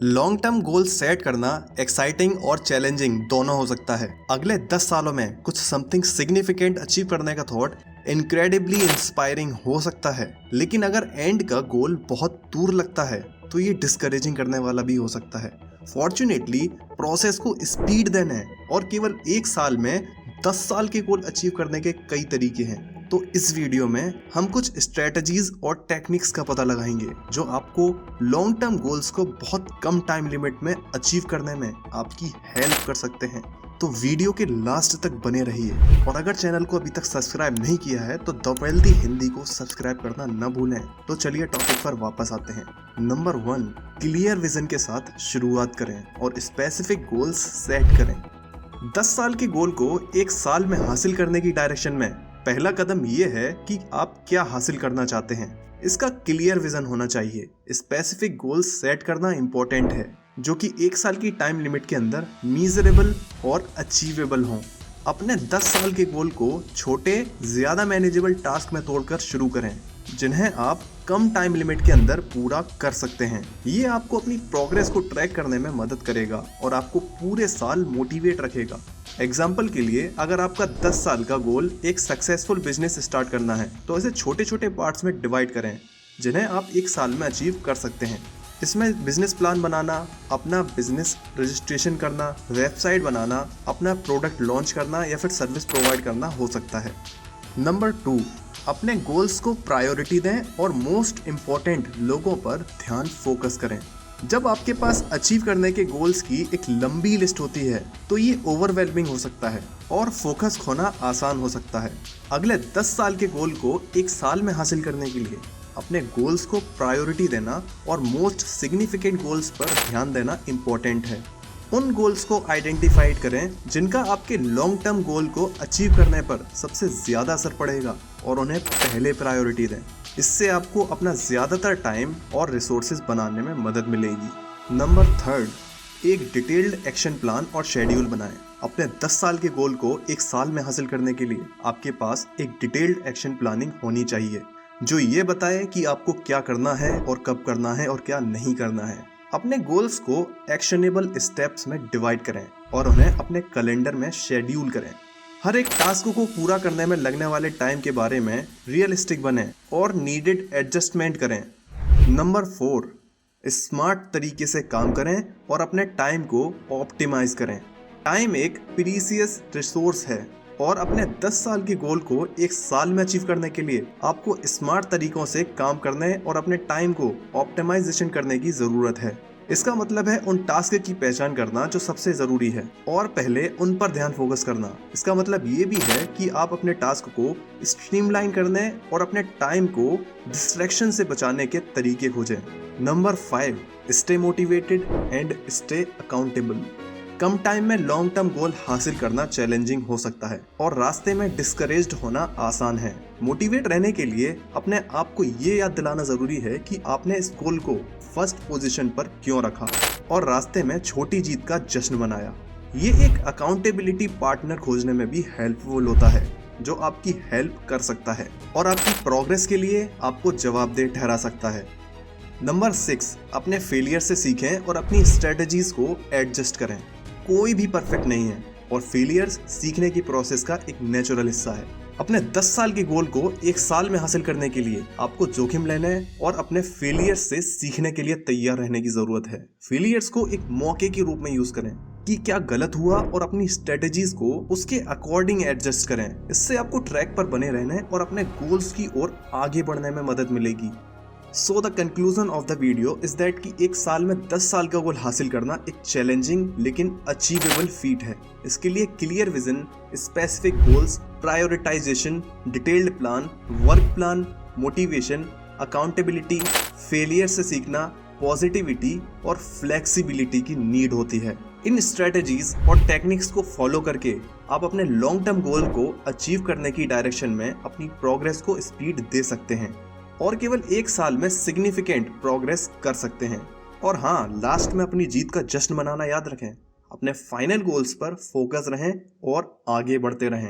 Long term goal set करना exciting और challenging दोनों हो सकता है। अगले 10 सालों में कुछ समथिंग सिग्निफिकेंट अचीव करने का थॉट इनक्रेडिबली इंस्पायरिंग हो सकता है, लेकिन अगर एंड का गोल बहुत दूर लगता है तो ये डिस्करेजिंग करने वाला भी हो सकता है। फॉर्चुनेटली प्रोसेस को स्पीड देना है और केवल 1 साल में 10 साल के गोल अचीव करने के कई तरीके हैं। तो इस वीडियो में हम कुछ स्ट्रेटजीज और टेक्निक्स का पता लगाएंगे जो आपको लॉन्ग टर्म गोल्स को बहुत कम टाइम लिमिट में अचीव करने में आपकी हेल्प कर सकते हैं। तो वीडियो के लास्ट तक बने रहिए और अगर चैनल को अभी तक सब्सक्राइब नहीं किया है तो द वेल्दी हिंदी को सब्सक्राइब करना न भूलें। तो चलिए टॉपिक पर वापस आते हैं। नंबर 1, क्लियर विजन के साथ शुरुआत करें और स्पेसिफिक गोल्स सेट करें। 10 साल के गोल को 1 साल में हासिल करने की डायरेक्शन में पहला कदम ये है कि आप क्या हासिल करना चाहते हैं। इसका क्लियर विजन होना चाहिए। स्पेसिफिक गोल्स सेट करना इंपॉर्टेंट है जो कि 1 साल की टाइम लिमिट के अंदर मीजरेबल और अचीवेबल हों। अपने 10 साल के गोल को छोटे ज्यादा मैनेजेबल टास्क में तोड़कर शुरू करें जिन्हें आप कम टाइम लिमिट के अंदर पूरा कर सकते हैं। ये आपको अपनी प्रोग्रेस को ट्रैक करने में मदद करेगा और आपको पूरे साल मोटिवेट रखेगा। एग्जाम्पल के लिए, अगर आपका 10 साल का गोल एक सक्सेसफुल बिजनेस स्टार्ट करना है तो इसे छोटे छोटे पार्ट्स में डिवाइड करें जिन्हें आप 1 साल में अचीव कर सकते हैं। इसमें बिजनेस प्लान बनाना, अपना बिजनेस रजिस्ट्रेशन करना, वेबसाइट बनाना, अपना प्रोडक्ट लॉन्च करना या फिर सर्विस प्रोवाइड करना हो सकता है। नंबर 2, अपने गोल्स को प्रायोरिटी दें और मोस्ट इम्पोर्टेंट लोगों पर ध्यान फोकस करें। जब आपके पास अचीव करने के गोल्स की एक लंबी लिस्ट होती है तो ये ओवरवेलमिंग हो सकता है और फोकस खोना आसान हो सकता है। अगले 10 साल के गोल को 1 साल में हासिल करने के लिए अपने गोल्स को प्रायोरिटी देना और मोस्ट सिग्निफिकेंट गोल्स पर ध्यान देना इम्पोर्टेंट है। उन गोल्स को आइडेंटिफाइड करें जिनका आपके लॉन्ग टर्म गोल को अचीव करने पर सबसे ज़्यादा असर पड़ेगा और उन्हें पहले प्रायोरिटी दें। इससे आपको अपना ज़्यादातर टाइम और रिसोर्सेज बनाने में मदद मिलेगी। नंबर 3, एक डिटेल्ड एक्शन प्लान और शेड्यूल बनाएं। अपने 10 साल के गोल को 1 साल में हासिल करने के लिए आपके पास एक डिटेल्ड एक्शन प्लानिंग होनी चाहिए जो ये बताए कि आपको क्या करना है और कब करना है और क्या नहीं करना है। अपने गोल्स को एक्शनेबल स्टेप्स में डिवाइड करें और उन्हें अपने कैलेंडर में शेड्यूल करें। हर एक टास्क को पूरा करने में लगने वाले टाइम के बारे में रियलिस्टिक बने और नीडेड एडजस्टमेंट करें। नंबर 4, स्मार्ट तरीके से काम करें और अपने टाइम को ऑप्टिमाइज करें। टाइम एक प्रीसियस रिसोर्स है और अपने 10 साल के गोल को 1 साल में अचीव करने के लिए आपको स्मार्ट तरीकों से काम करने और अपने टाइम को ऑप्टिमाइजेशन करने की ज़रूरत है। इसका मतलब है उन टास्क की पहचान करना जो सबसे ज़रूरी है और पहले उन पर ध्यान फोकस करना। इसका मतलब ये भी है कि आप अपने टास्क को स्ट्रीमलाइन करने और अपने टाइम को डिस्ट्रैक्शन से बचाने के तरीके खोजें। Number 5, stay motivated and stay accountable. Come time में लॉन्ग टर्म गोल हासिल करना चैलेंजिंग हो सकता है और रास्ते में डिस्करेज्ड होना आसान है। मोटिवेट रहने के लिए अपने आप को ये याद दिलाना जरूरी है कि आपने इस गोल को फर्स्ट पोजीशन पर क्यों रखा और रास्ते में छोटी जीत का जश्न मनाया। ये एक अकाउंटेबिलिटी पार्टनर खोजने में भी हेल्पफुल होता है जो आपकी हेल्प कर सकता है और आपकी प्रोग्रेस के लिए आपको जवाबदेह ठहरा सकता है। नंबर 6, अपने फेलियर से सीखें और अपनी स्ट्रेटजीज को एडजस्ट करें। कोई भी परफेक्ट नहीं है और फेलियर्स सीखने की प्रोसेस का एक नेचुरल हिस्सा है। अपने 10 साल के गोल को 1 साल में हासिल करने के लिए आपको जोखिम लेने और अपने फेलियर्स से सीखने के लिए तैयार रहने की जरूरत है। फेलियर्स को एक मौके के रूप में यूज करें कि क्या गलत हुआ और अपनी स्ट्रेटजीज को उसके अकॉर्डिंग एडजस्ट करें। इससे आपको ट्रैक पर बने रहने और अपने गोल्स की ओर आगे बढ़ने में मदद मिलेगी। So the conclusion of the video is that कि 1 साल में 10 साल का गोल हासिल करना एक चैलेंजिंग लेकिन अचीवेबल फीट है। इसके लिए clear vision, specific goals, prioritisation, detailed plan, work plan, motivation, accountability, failure से सीखना, पॉजिटिविटी और फ्लेक्सिबिलिटी की नीड होती है। इन स्ट्रेटजीज और टेक्निक्स को फॉलो करके आप अपने लॉन्ग टर्म गोल को अचीव करने की डायरेक्शन में अपनी प्रोग्रेस को स्पीड दे सकते हैं और केवल 1 साल में सिग्निफिकेंट प्रोग्रेस कर सकते हैं। और हाँ, लास्ट में अपनी जीत का जश्न मनाना याद रखें। अपने फाइनल गोल्स पर फोकस रहें और आगे बढ़ते रहें।